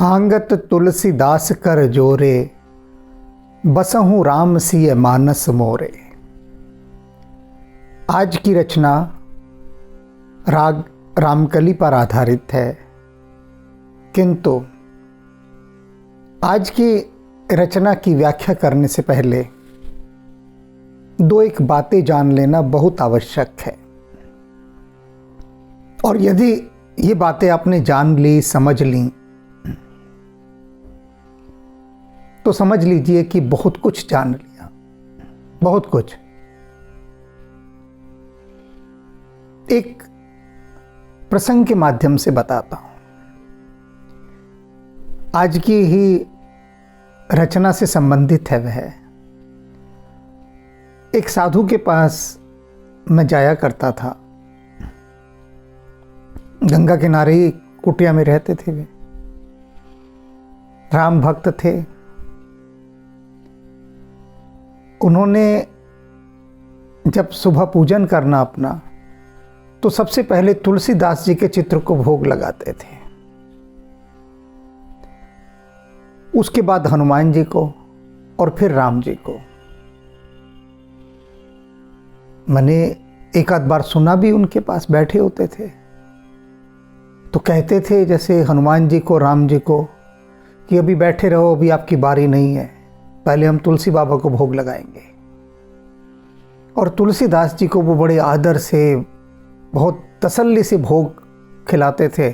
आंगत तुलसीदास कर जोरे, बसहु राम सिय मानस मोरे। आज की रचना राग रामकली पर आधारित है, किंतु आज की रचना की व्याख्या करने से पहले दो एक बातें जान लेना बहुत आवश्यक है। और यदि ये बातें आपने जान ली, समझ ली, तो समझ लीजिए कि बहुत कुछ जान लिया, बहुत कुछ। एक प्रसंग के माध्यम से बताता हूं। आज की ही रचना से संबंधित है वह। एक साधु के पास मैं जाया करता था। गंगा किनारे कुटिया में रहते थे वे। राम भक्त थे। उन्होंने जब सुबह पूजन करना अपना, तो सबसे पहले तुलसीदास जी के चित्र को भोग लगाते थे। उसके बाद हनुमान जी को और फिर राम जी को। मैंने एक आध बार सुना भी, उनके पास बैठे होते थे तो कहते थे जैसे हनुमान जी को, राम जी को, कि अभी बैठे रहो, अभी आपकी बारी नहीं है, पहले हम तुलसी बाबा को भोग लगाएंगे। और तुलसीदास जी को वो बड़े आदर से, बहुत तसल्ली से भोग खिलाते थे।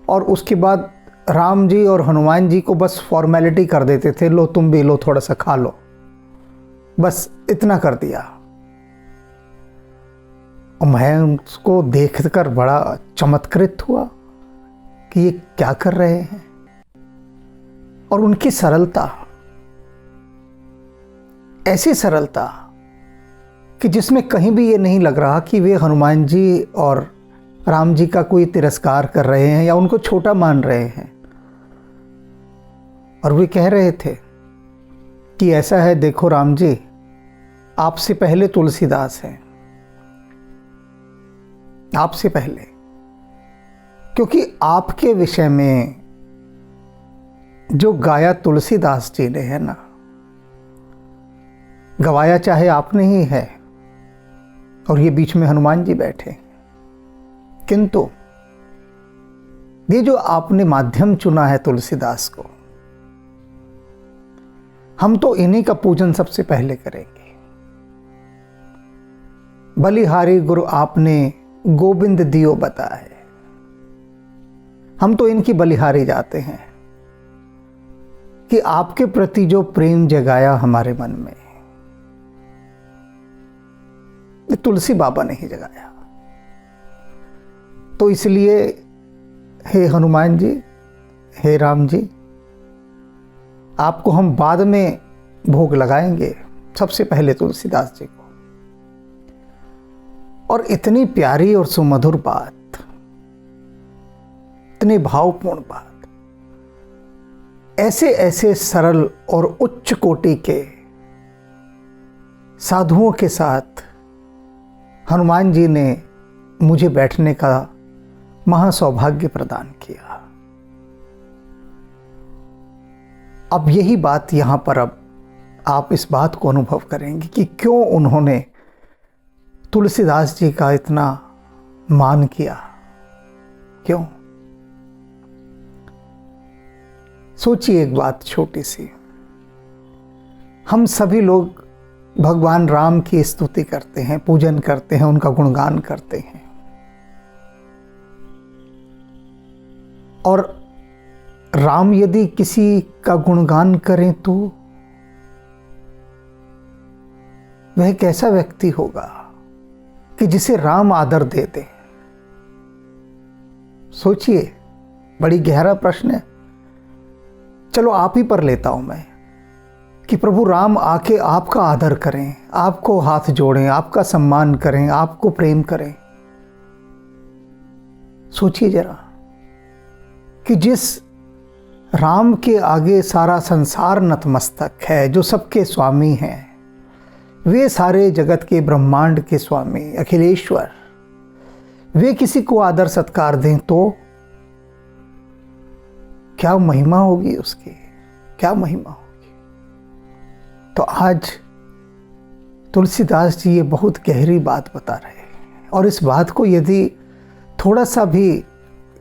और उसके बाद राम जी और हनुमान जी को बस फॉर्मेलिटी कर देते थे, लो तुम भी लो, थोड़ा सा खा लो, बस इतना कर दिया। और मैं उसको देखकर बड़ा चमत्कृत हुआ कि ये क्या कर रहे हैं। और उनकी सरलता, ऐसी सरलता कि जिसमें कहीं भी ये नहीं लग रहा कि वे हनुमान जी और राम जी का कोई तिरस्कार कर रहे हैं या उनको छोटा मान रहे हैं। और वे कह रहे थे कि ऐसा है, देखो राम जी, आपसे पहले तुलसीदास हैं, आपसे पहले, क्योंकि आपके विषय में जो गाया तुलसीदास जी ने है ना, गवाया चाहे आपने ही है, और ये बीच में हनुमान जी बैठे, किंतु ये जो आपने माध्यम चुना है तुलसीदास को, हम तो इन्हीं का पूजन सबसे पहले करेंगे। बलिहारी गुरु आपने गोविंद दियो बताए, हम तो इनकी बलिहारी जाते हैं कि आपके प्रति जो प्रेम जगाया हमारे मन में, ये तुलसी बाबा ने ही जगाया। तो इसलिए हे हनुमान जी, हे राम जी, आपको हम बाद में भोग लगाएंगे, सबसे पहले तुलसीदास जी को। और इतनी प्यारी और सुमधुर बात, इतनी भावपूर्ण बात, ऐसे ऐसे सरल और उच्च कोटि के साधुओं के साथ हनुमान जी ने मुझे बैठने का महासौभाग्य प्रदान किया। अब यही बात यहां पर, अब आप इस बात को अनुभव करेंगे कि क्यों उन्होंने तुलसीदास जी का इतना मान किया, क्यों। सोचिए एक बात छोटी सी। हम सभी लोग भगवान राम की स्तुति करते हैं, पूजन करते हैं, उनका गुणगान करते हैं। और राम यदि किसी का गुणगान करें तो वह कैसा व्यक्ति होगा कि जिसे राम आदर दे दे। सोचिए, बड़ी गहरा प्रश्न है। चलो आप ही पर लेता हूं मैं कि प्रभु राम आके आपका आदर करें, आपको हाथ जोड़ें, आपका सम्मान करें, आपको प्रेम करें। सोचिए जरा कि जिस राम के आगे सारा संसार नतमस्तक है, जो सबके स्वामी हैं, वे सारे जगत के ब्रह्मांड के स्वामी अखिलेश्वर, वे किसी को आदर सत्कार दें तो क्या महिमा होगी उसकी, क्या महिमा होगी। तो आज तुलसीदास जी ये बहुत गहरी बात बता रहे हैं, और इस बात को यदि थोड़ा सा भी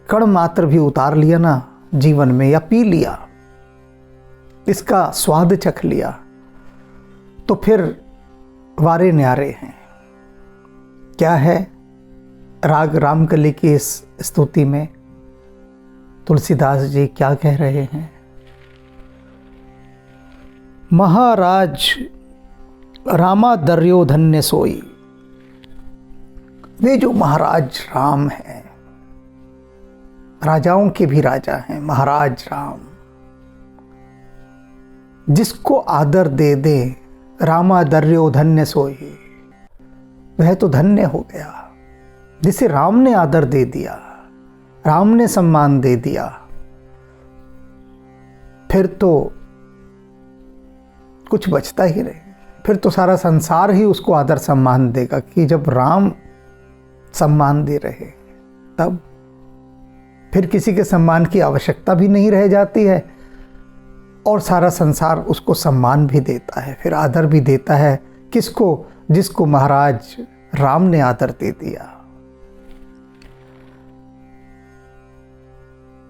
कण मात्र भी उतार लिया ना जीवन में, या पी लिया, इसका स्वाद चख लिया, तो फिर वारे न्यारे हैं। क्या है राग रामकली की इस स्तुति में तुलसीदास जी क्या कह रहे हैं? महाराज रामा दर्यो धन्य सोई। वे जो महाराज राम हैं, राजाओं के भी राजा हैं, महाराज राम, जिसको आदर दे दे, रामा दर्यो धन्य सोई, वह तो धन्य हो गया। जिसे राम ने आदर दे दिया, राम ने सम्मान दे दिया, फिर तो कुछ बचता ही नहीं। फिर तो सारा संसार ही उसको आदर सम्मान देगा कि जब राम सम्मान दे रहे, तब फिर किसी के सम्मान की आवश्यकता भी नहीं रह जाती है, और सारा संसार उसको सम्मान भी देता है, फिर आदर भी देता है। किसको? जिसको महाराज राम ने आदर दे दिया।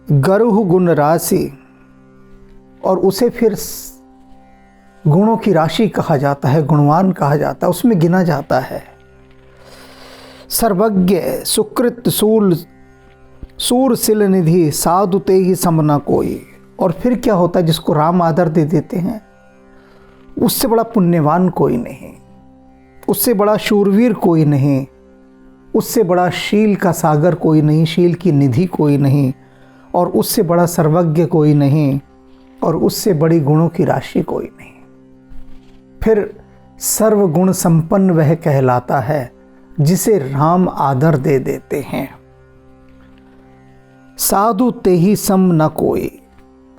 गरुह गुण राशि, और उसे फिर गुणों की राशि कहा जाता है, गुणवान कहा जाता है, उसमें गिना जाता है। सर्वज्ञ सुकृत सूरशिल निधि, साधु ते ही सम न कोई। और फिर क्या होता है? जिसको राम आदर दे देते हैं, उससे बड़ा पुण्यवान कोई नहीं, उससे बड़ा शूरवीर कोई नहीं, उससे बड़ा शील का सागर कोई नहीं, शील की निधि कोई नहीं, और उससे बड़ा सर्वज्ञ कोई नहीं, और उससे बड़ी गुणों की राशि कोई नहीं। फिर सर्वगुण संपन्न वह कहलाता है जिसे राम आदर दे देते हैं। साधु ते ही सम न कोई,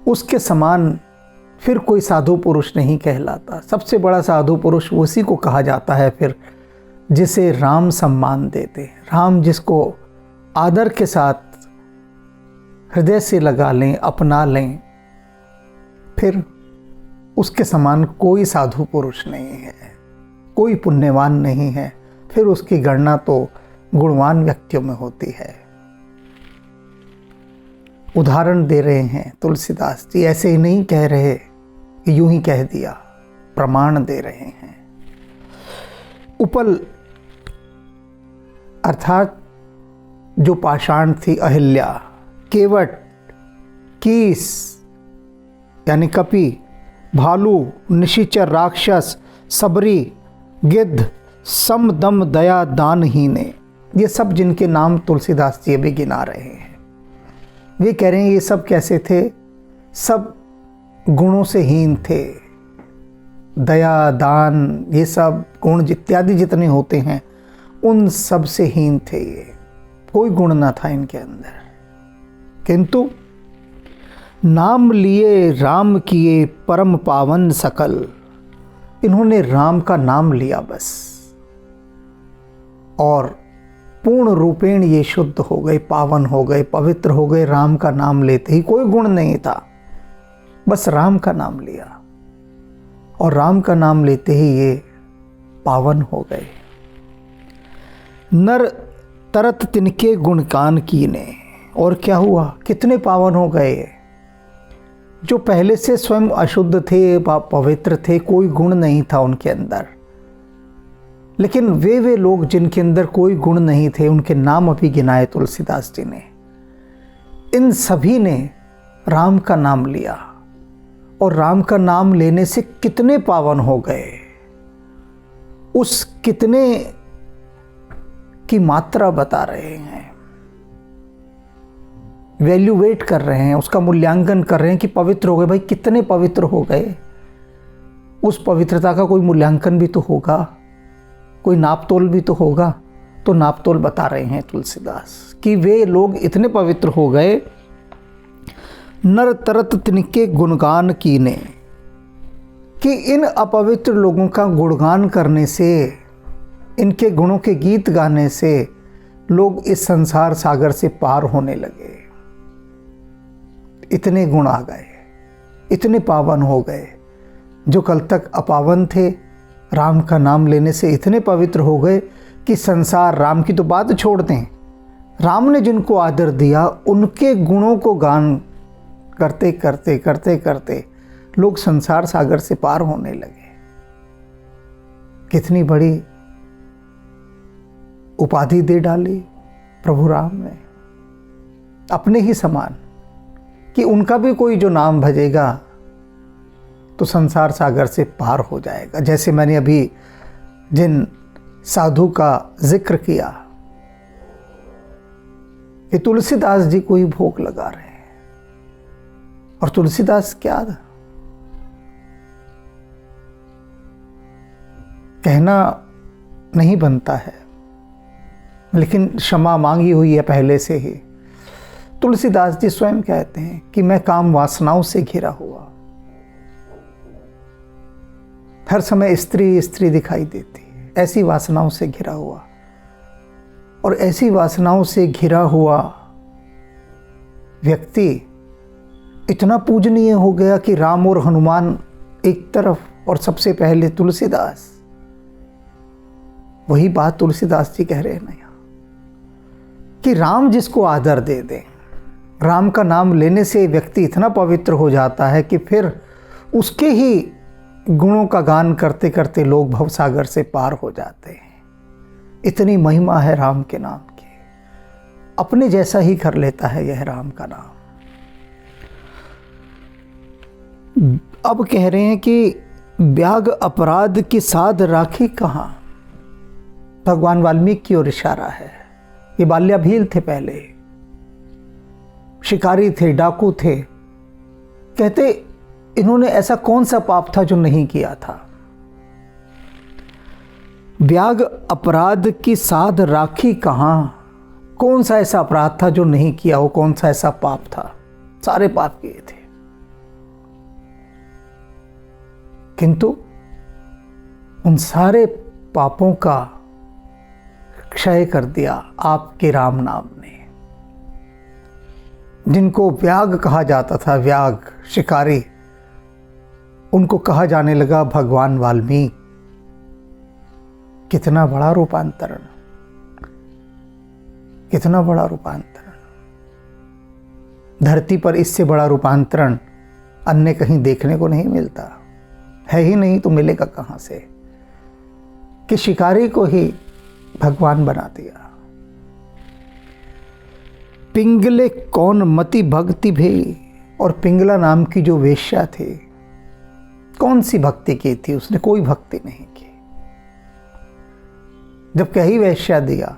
उसके समान फिर कोई साधु पुरुष नहीं कहलाता। सबसे बड़ा साधु पुरुष उसी को कहा जाता है फिर, जिसे राम सम्मान देते हैं। राम जिसको आदर के साथ हृदय से लगा लें, अपना लें, फिर उसके समान कोई साधु पुरुष नहीं है, कोई पुण्यवान नहीं है। फिर उसकी गणना तो गुणवान व्यक्तियों में होती है। उदाहरण दे रहे हैं तुलसीदास जी, ऐसे ही नहीं कह रहे कि यूं ही कह दिया, प्रमाण दे रहे हैं। उपल अर्थात जो पाषाण थी अहिल्या, केवट, कीस यानी कपि, भालू, निशिचर, राक्षस, सबरी, गिद्ध, सम दम दया दानहीने, ये सब जिनके नाम तुलसीदास जी अभी गिना रहे हैं, वे कह रहे हैं ये सब कैसे थे? सब गुणों से हीन थे। दया, दान, ये सब गुण इत्यादि जितने होते हैं, उन सब से हीन थे ये, कोई गुण ना था इनके अंदर। किंतु नाम लिए राम किए परम पावन सकल, इन्होंने राम का नाम लिया बस, और पूर्ण रूपेण ये शुद्ध हो गए, पावन हो गए, पवित्र हो गए। राम का नाम लेते ही, कोई गुण नहीं था, बस राम का नाम लिया, और राम का नाम लेते ही ये पावन हो गए। नर तरत तिनके गुणगान कीने, और क्या हुआ? कितने पावन हो गए। जो पहले से स्वयं अशुद्ध थे, पवित्र थे, कोई गुण नहीं था उनके अंदर, लेकिन वे लोग जिनके अंदर कोई गुण नहीं थे, उनके नाम अभी गिनाए तुलसीदास जी ने। इन सभी ने राम का नाम लिया, और राम का नाम लेने से कितने पावन हो गए, उस कितने की मात्रा बता रहे हैं, वैल्यूएट कर रहे हैं, उसका मूल्यांकन कर रहे हैं कि पवित्र हो गए। भाई कितने पवित्र हो गए, उस पवित्रता का कोई मूल्यांकन भी तो होगा, कोई नापतोल भी तो होगा। तो नापतोल बता रहे हैं तुलसीदास कि वे लोग इतने पवित्र हो गए। नर तरत तिनके गुणगान कीने, कि इन अपवित्र लोगों का गुणगान करने से, इनके गुणों के गीत गाने से लोग इस संसार सागर से पार होने लगे। इतने गुण आ गए, इतने पावन हो गए। जो कल तक अपावन थे, राम का नाम लेने से इतने पवित्र हो गए कि संसार, राम की तो बात छोड़ दें, राम ने जिनको आदर दिया उनके गुणों को गान करते करते करते करते लोग संसार सागर से पार होने लगे। कितनी बड़ी उपाधि दे डाली प्रभु राम ने अपने ही समान, कि उनका भी कोई जो नाम भजेगा तो संसार सागर से पार हो जाएगा। जैसे मैंने अभी जिन साधु का जिक्र किया कि तुलसीदास जी को ही भोग लगा रहे हैं, और तुलसीदास क्या कहना नहीं बनता है, लेकिन क्षमा मांगी हुई है पहले से ही। तुलसीदास जी स्वयं कहते हैं कि मैं काम वासनाओं से घिरा हुआ, हर समय स्त्री स्त्री दिखाई देती है, ऐसी वासनाओं से घिरा हुआ। और ऐसी वासनाओं से घिरा हुआ व्यक्ति इतना पूजनीय हो गया कि राम और हनुमान एक तरफ और सबसे पहले तुलसीदास। वही बात तुलसीदास जी कह रहे हैं ना यहाँ, कि राम जिसको आदर दे दे, राम का नाम लेने से व्यक्ति इतना पवित्र हो जाता है कि फिर उसके ही गुणों का गान करते करते लोग भवसागर से पार हो जाते हैं। इतनी महिमा है राम के नाम की, अपने जैसा ही कर लेता है यह राम का नाम। अब कह रहे हैं कि ब्याग अपराध की साध राखी कहाँ। भगवान वाल्मीकि की ओर इशारा है। ये बाल्याभील थे, पहले शिकारी थे, डाकू थे। कहते इन्होंने ऐसा कौन सा पाप था जो नहीं किया था। ब्याग अपराध की साध राखी कहाँ। कौन सा ऐसा अपराध था जो नहीं किया हो, कौन सा ऐसा पाप था। सारे पाप किए थे, किंतु उन सारे पापों का क्षय कर दिया आपके राम नाम ने। जिनको व्याग कहा जाता था, व्याग शिकारी, उनको कहा जाने लगा भगवान वाल्मीकि। कितना बड़ा रूपांतरण, कितना बड़ा रूपांतरण। धरती पर इससे बड़ा रूपांतरण अन्य कहीं देखने को नहीं मिलता है, ही नहीं तो मिलेगा कहां से, कि शिकारी को ही भगवान बना दिया। पिंगले कौन मति भक्ति भे। और पिंगला नाम की जो वेश्या थी, कौन सी भक्ति की थी उसने, कोई भक्ति नहीं की। जब कहीं वेश्या दिया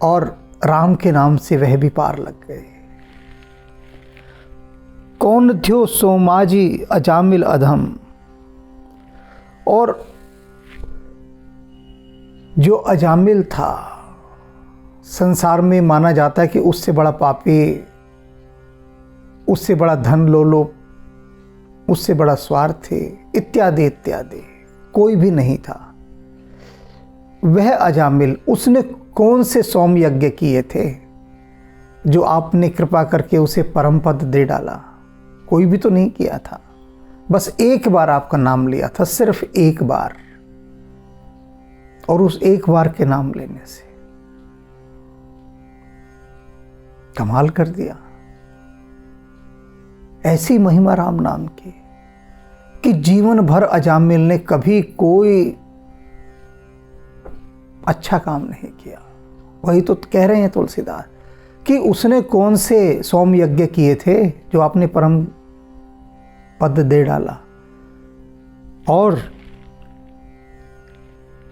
और राम के नाम से वह भी पार लग गए। कौन थ्यो सोमाजी अजामिल अधम। और जो अजामिल था, संसार में माना जाता है कि उससे बड़ा पापी, उससे बड़ा धन लोलुप, उससे बड़ा स्वार्थी, इत्यादि इत्यादि कोई भी नहीं था। वह अजामिल, उसने कौन से सोम यज्ञ किए थे जो आपने कृपा करके उसे परम पद दे डाला। कोई भी तो नहीं किया था। बस एक बार आपका नाम लिया था, सिर्फ एक बार, और उस एक बार के नाम लेने से कमाल कर दिया। ऐसी महिमा राम नाम की कि जीवन भर अजामिल ने कभी कोई अच्छा काम नहीं किया। वही तो कह रहे हैं तुलसीदास कि उसने कौन से सोम यज्ञ किए थे जो आपने परम पद दे डाला। और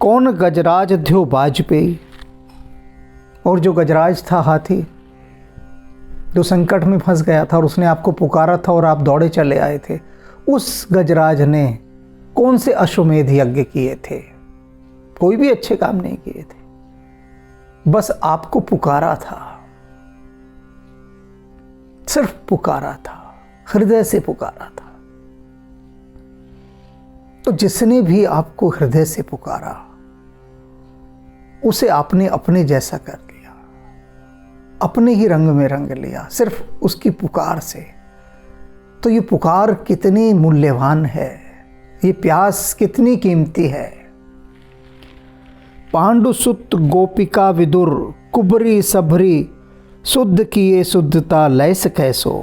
कौन गजराज ध्यो वाजपेयी। और जो गजराज था, हाथी, जो संकट में फंस गया था और उसने आपको पुकारा था और आप दौड़े चले आए थे, उस गजराज ने कौन से अश्वमेध यज्ञ किए थे। कोई भी अच्छे काम नहीं किए थे, बस आपको पुकारा था, सिर्फ पुकारा था, हृदय से पुकारा था। तो जिसने भी आपको हृदय से पुकारा, उसे आपने अपने जैसा कर लिया। अपने ही रंग में रंग लिया सिर्फ उसकी पुकार से। तो ये पुकार कितनी मूल्यवान है, ये प्यास कितनी कीमती है। पांडुसुत गोपिका विदुर कुबरी सबरी शुद्ध किए शुद्धता लैस कैसो।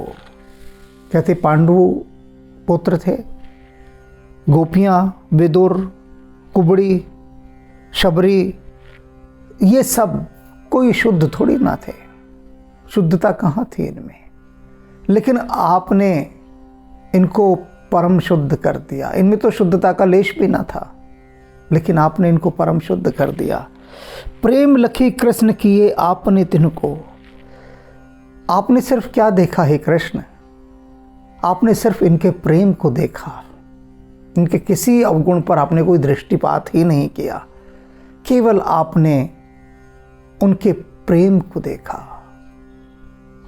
कहते पांडु पुत्र थे, गोपियाँ, विदुर, कुबड़ी, शबरी, ये सब कोई शुद्ध थोड़ी ना थे, शुद्धता कहाँ थी इनमें। लेकिन आपने इनको परम शुद्ध कर दिया। इनमें तो शुद्धता का लेश भी ना था, लेकिन आपने इनको परम शुद्ध कर दिया। प्रेम लखी कृष्ण किए आपने तिनको। आपने सिर्फ क्या देखा है कृष्ण, आपने सिर्फ इनके प्रेम को देखा, इनके किसी अवगुण पर आपने कोई दृष्टिपात ही नहीं किया, केवल आपने उनके प्रेम को देखा।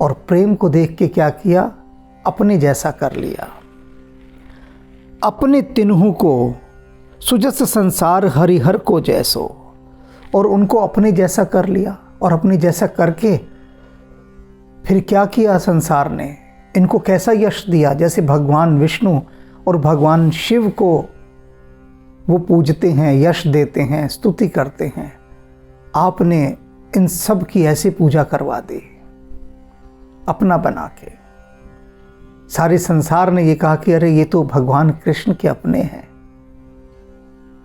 और प्रेम को देख के क्या किया, अपने जैसा कर लिया। अपने तिन्हु को सुजस संसार हरिहर को जैसो। और उनको अपने जैसा कर लिया, और अपने जैसा करके फिर क्या किया संसार ने, इनको कैसा यश दिया। जैसे भगवान विष्णु और भगवान शिव को वो पूजते हैं, यश देते हैं, स्तुति करते हैं, आपने इन सब की ऐसी पूजा करवा दी अपना बना के। सारे संसार ने ये कहा कि अरे ये तो भगवान कृष्ण के अपने हैं।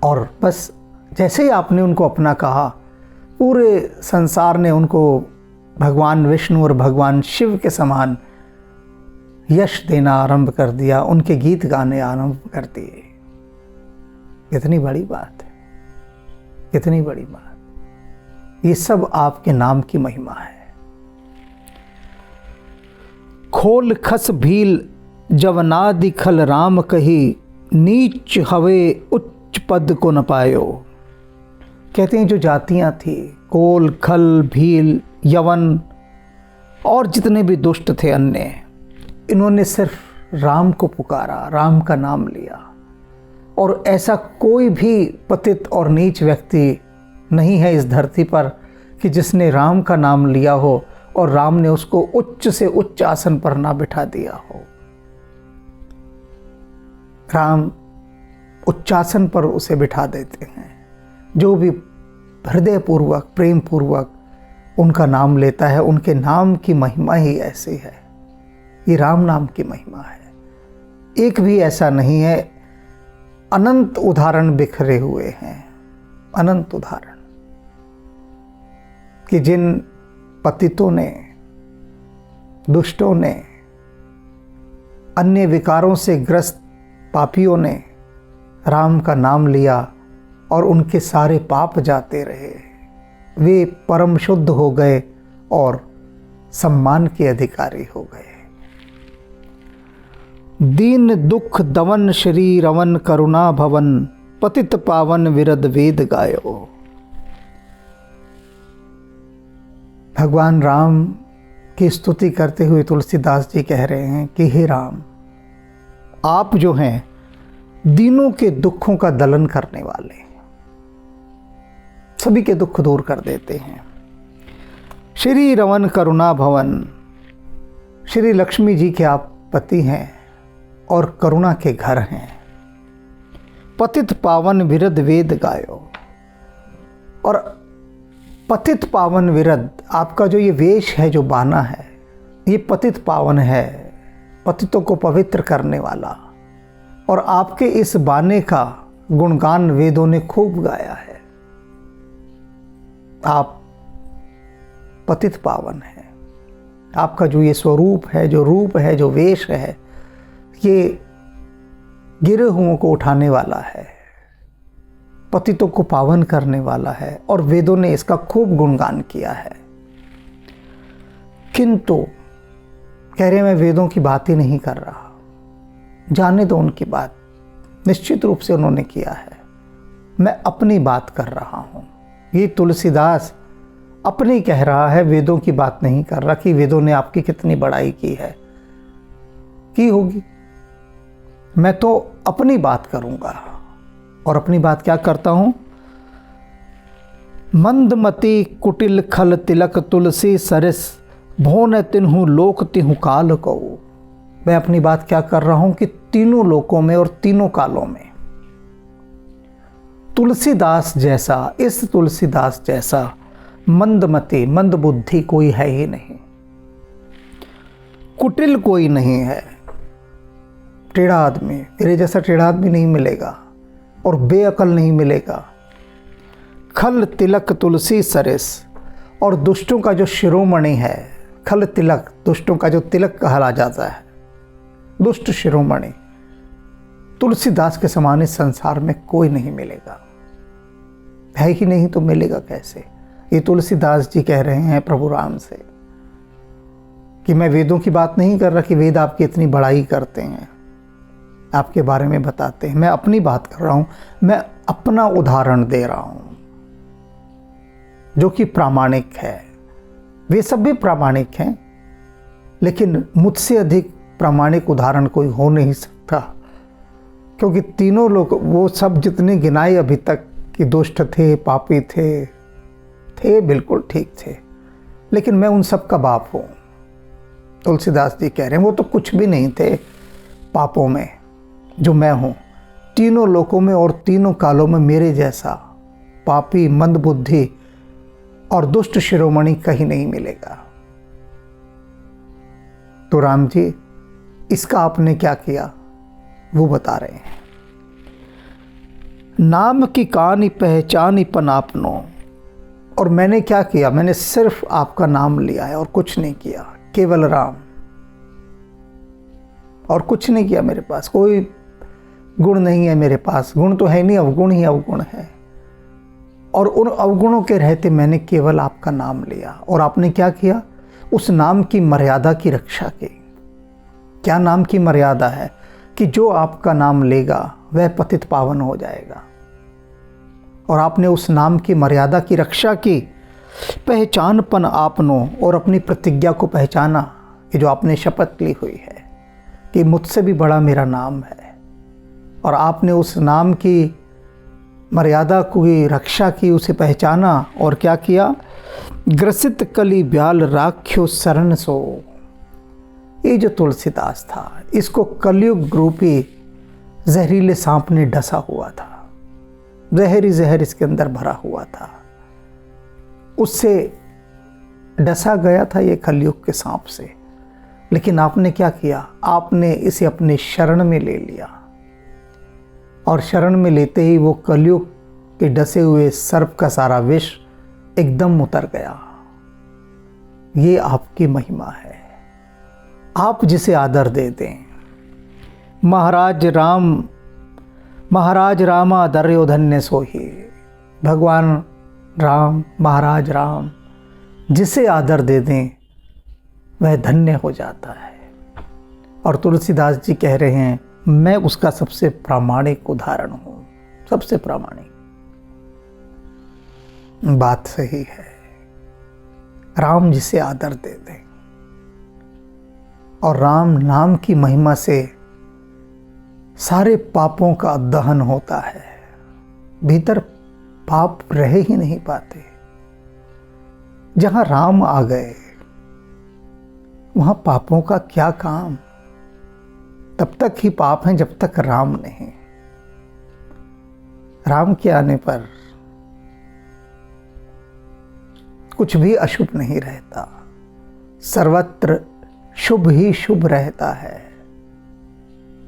और बस जैसे ही आपने उनको अपना कहा, पूरे संसार ने उनको भगवान विष्णु और भगवान शिव के समान यश देना आरंभ कर दिया, उनके गीत गाने आरंभ कर दिए। कितनी बड़ी बात है, कितनी बड़ी बात। ये सब आपके नाम की महिमा है। खोल खस भील जवना दिखल राम कही, नीच हवे उच्च पद को न पायो। कहते हैं जो जातियां थी, कोल, खल, भील, यवन और जितने भी दुष्ट थे अन्य, इन्होंने सिर्फ राम को पुकारा, राम का नाम लिया। और ऐसा कोई भी पतित और नीच व्यक्ति नहीं है इस धरती पर कि जिसने राम का नाम लिया हो और राम ने उसको उच्च से उच्च आसन पर ना बिठा दिया हो। राम उच्चासन पर उसे बिठा देते हैं। जो भी हृदय पूर्वक, प्रेम पूर्वक उनका नाम लेता है, उनके नाम की महिमा ही ऐसी है। ये राम नाम की महिमा है। एक भी ऐसा नहीं है, अनंत उदाहरण बिखरे हुए हैं, अनंत उदाहरण कि जिन पतितों ने, दुष्टों ने, अन्य विकारों से ग्रस्त पापियों ने राम का नाम लिया और उनके सारे पाप जाते रहे। वे परम शुद्ध हो गए और सम्मान के अधिकारी हो गए। दीन दुख दवन श्री रवन करुणा भवन, पतित पावन विरद वेद गायो। भगवान राम की स्तुति करते हुए तुलसीदास जी कह रहे हैं कि हे राम, आप जो हैं दीनों के दुखों का दलन करने वाले, सभी के दुख दूर कर देते हैं। श्री रवन करुणा भवन, श्री लक्ष्मी जी के आप पति हैं और करुणा के घर हैं। पतित पावन विरद वेद गायो। और पतित पावन विरद, आपका जो ये वेश है, जो बाना है, ये पतित पावन है, पतितों को पवित्र करने वाला। और आपके इस बाने का गुणगान वेदों ने खूब गाया है। आप पतित पावन हैं। आपका जो ये स्वरूप है, जो रूप है, जो वेश है, ये गिरे हुओं को उठाने वाला है, पतितों को पावन करने वाला है। और वेदों ने इसका खूब गुणगान किया है। किंतु कह रहे मैं वेदों की बात ही नहीं कर रहा, जाने दो उनकी बात, निश्चित रूप से उन्होंने किया है। मैं अपनी बात कर रहा हूँ। ये तुलसीदास अपनी कह रहा है, वेदों की बात नहीं कर रहा कि वेदों ने आपकी कितनी बड़ाई की है, की होगी। मैं तो अपनी बात करूँगा। और अपनी बात क्या करता हूँ? मंदमती कुटिल खल तिलक तुलसी सरस भो न तिन्हु लोक तिहु काल को। मैं अपनी बात क्या कर रहा हूं कि तीनों लोकों में और तीनों कालों में तुलसीदास जैसा, इस तुलसीदास जैसा मंदमति मंदबुद्धि कोई है ही नहीं, कुटिल कोई नहीं है। टेढ़ा आदमी, तेरे जैसा टेढ़ा आदमी नहीं मिलेगा और बेअकल नहीं मिलेगा। खल तिलक तुलसी सरिस, और दुष्टों का जो शिरोमणि है, खल तिलक, दुष्टों का जो तिलक कहला जाता है, दुष्ट शिरोमणि, तुलसीदास के समान इस संसार में कोई नहीं मिलेगा। है ही नहीं तो मिलेगा कैसे? ये तुलसीदास जी कह रहे हैं प्रभु राम से कि मैं वेदों की बात नहीं कर रहा कि वेद आपकी इतनी बड़ाई करते हैं, आपके बारे में बताते हैं। मैं अपनी बात कर रहा हूं, मैं अपना उदाहरण दे रहा हूं जो कि प्रामाणिक है। वे सब भी प्रामाणिक हैं, लेकिन मुझसे अधिक प्रामाणिक उदाहरण कोई हो नहीं सकता, क्योंकि तीनों लोग, वो सब जितने गिनाए अभी तक कि दुष्ट थे, पापी थे बिल्कुल ठीक थे, लेकिन मैं उन सब का बाप हूँ। तुलसीदास जी कह रहे हैं वो तो कुछ भी नहीं थे पापों में जो मैं हूँ। तीनों लोकों में और तीनों कालों में मेरे जैसा पापी, मंदबुद्धि और दुष्ट शिरोमणि कहीं नहीं मिलेगा। तो राम जी, इसका आपने क्या किया वो बता रहे हैं। नाम की कहानी पहचानी पन आपनो, और मैंने क्या किया? मैंने सिर्फ आपका नाम लिया है और कुछ नहीं किया, केवल राम, और कुछ नहीं किया। मेरे पास कोई गुण नहीं है, मेरे पास गुण तो है नहीं, अवगुण ही अवगुण है। और उन अवगुणों के रहते मैंने केवल आपका नाम लिया। और आपने क्या किया? उस नाम की मर्यादा की रक्षा की। क्या नाम की मर्यादा है? कि जो आपका नाम लेगा वह पतित पावन हो जाएगा। और आपने उस नाम की मर्यादा की रक्षा की। पहचानपन आपनो, और अपनी प्रतिज्ञा को पहचाना कि जो आपने शपथ ली हुई है कि मुझसे भी बड़ा मेरा नाम है, और आपने उस नाम की मर्यादा की रक्षा की, उसे पहचाना। और क्या किया? ग्रसित कली ब्याल राख्यो शरण सो। ये जो तुलसीदास था, इसको कलयुग रूपी जहरीले सांप ने डसा हुआ था। जहर ही जहर इसके अंदर भरा हुआ था, उससे डसा गया था ये कलयुग के सांप से। लेकिन आपने क्या किया? आपने इसे अपने शरण में ले लिया, और शरण में लेते ही वो कलयुग के डसे हुए सर्प का सारा विष एकदम उतर गया। ये आपकी महिमा है। आप जिसे आदर दे दें, महाराज रामा दर्यो धन्य सोही। भगवान राम, महाराज राम, जिसे आदर दे दें वह धन्य हो जाता है। और तुलसीदास जी कह रहे हैं मैं उसका सबसे प्रामाणिक उदाहरण हूं, सबसे प्रामाणिक। बात सही है। राम जिसे आदर दे दें, और राम नाम की महिमा से सारे पापों का दहन होता है। भीतर पाप रह ही नहीं पाते। जहां राम आ गए वहां पापों का क्या काम? तब तक ही पाप हैं जब तक राम नहीं। राम के आने पर कुछ भी अशुभ नहीं रहता, सर्वत्र शुभ ही शुभ रहता है।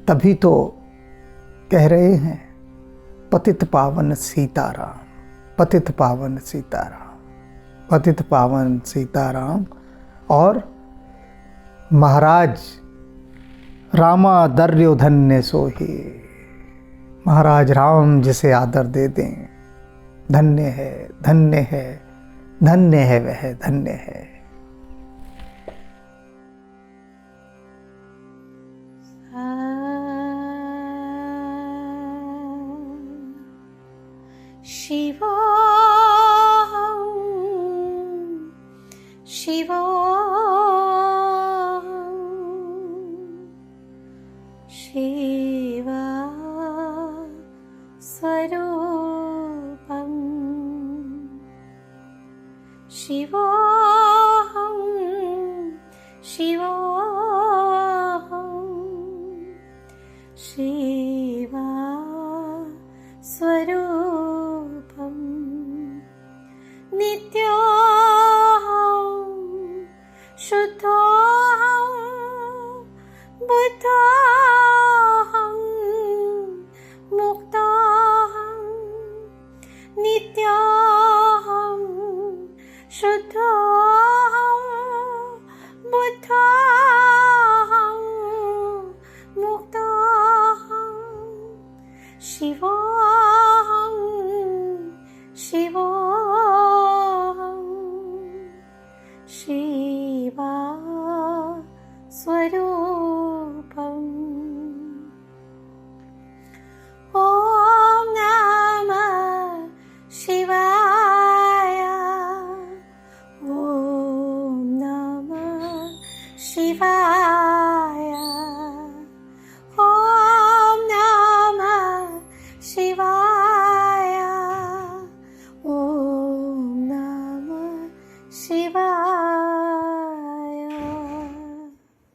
तभी तो कह रहे हैं पतित पावन सीताराम, पतित पावन सीताराम, पतित पावन सीताराम। और महाराज रामा दर्यो धन्य सोही। महाराज राम जिसे आदर दे दें, धन्य है, धन्य है, धन्य है, वह धन्य है। शिवो शिवो शिवा स्वरूपम् शिवो शिवा स्वरूपम् नित्योऽहं शुद्धोऽहं बुद्धोऽहं मुक्तोऽहं नित्योऽहं शुद्धोऽहं बुद्धोऽहं मुक्तोऽहं शिवो